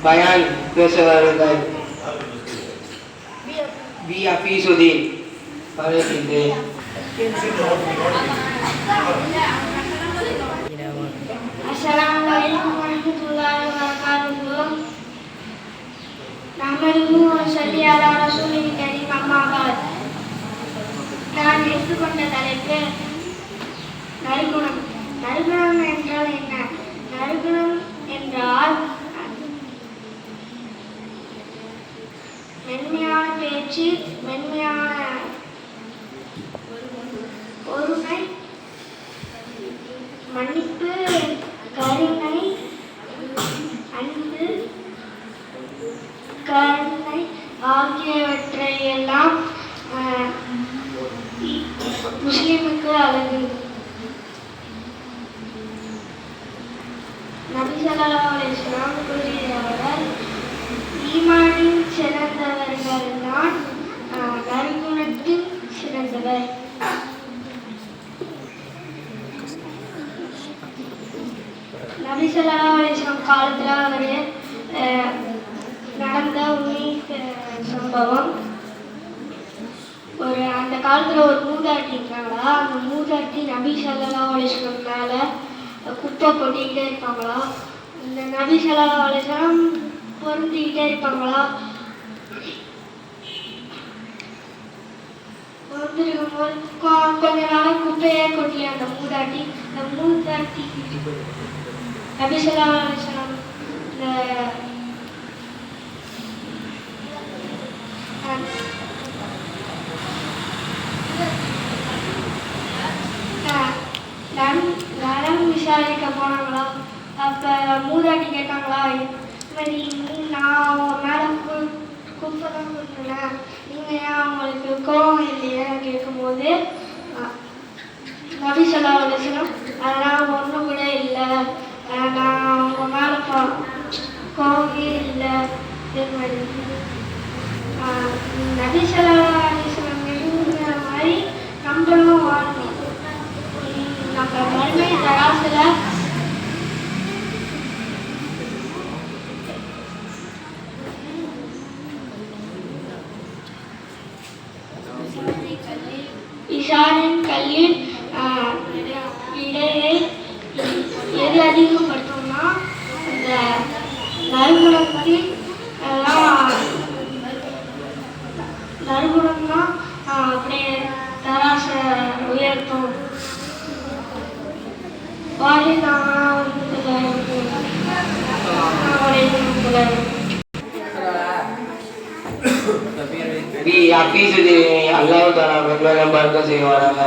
பயான் பேச வருகிறார். பி அபீசுதீன் வரவேற்கின்றேன். Assalamualaikum warahmatullahi wabarakatuh. Nahmaduhu wa nusalli ala rasulil karim amma ba'd. நான் எடுத்துக்கொண்ட தலைப்பு நறுகுணம். நறுகுணம் என்றால் என்ன? நறுகுணம் என்றால் மென்மையான பேச்சு, மென்மையான பொறுமை, மன்னிப்பு, கருணை, அன்பு, கருணை ஆகியவற்றை எல்லாம் முஸ்லிமுக்கு அழகு. நபி ஸல்லல்லாஹு அலைஹி வஸல்லம் கூறியவர், ஈமானின் சிறந்தவர்கள் தான் நற்குணத்தின் சிறந்தவர். நபி ஸல்லல்லாஹு அலைஹி வஸல்லம் காலத்தில் நடந்த உண்மை சம்பவம். அந்த காலத்தில் ஒரு மூதாட்டி இருக்காங்களா, அந்த மூதாட்டி நபி ஸல்லல்லாஹு அலைஹி வஸல்லம் மேலே குப்பை கொட்டிக்கிட்டே இருப்பாங்களா. இந்த நபி ஸல்லல்லாஹு அலைஹி வஸல்லம் பொருந்திக்கிட்டே இருப்பாங்களா. பொருந்திருக்கும்போது கொஞ்ச நாள் குப்பையே கொட்டிய அந்த மூதாட்டி நபி ஸல்லல்லாஹு அலைஹி வஸல்லம் நலம் விசாரிக்க போனாங்களா. அப்போ மூதாட்டி கேட்டாங்களா, இது மாதிரி நான் அவங்க மேலே குப்பை தான் கொடுத்துனேன், நீங்கள் ஏன் அவங்களுக்கு கோவம் இல்லையா கேட்கும்போது நபி ஸல்லல்லாஹு அலைஹி வஸல்லம் அதெல்லாம் ஒன்றும் கூட இல்லை, நான் அவங்க மேலே கோவமே இல்லை. நபி ஸல்லல்லாஹு அலைஹி வஸல்லம் விரும்புகிற மாதிரி நம்மளும் வாழணும். நம்ம மறுமை தராசில் இஷாரின் கல்லில் இடையை எது அதிகப்படுத்தோம்னா இந்த நறுகுணத்தில் நறுகுணம்னா அப்படியே தராசை உயர்த்தும். அல்லாஹ் தஆலா பெருமையான பரக்கத் செய்வாராக.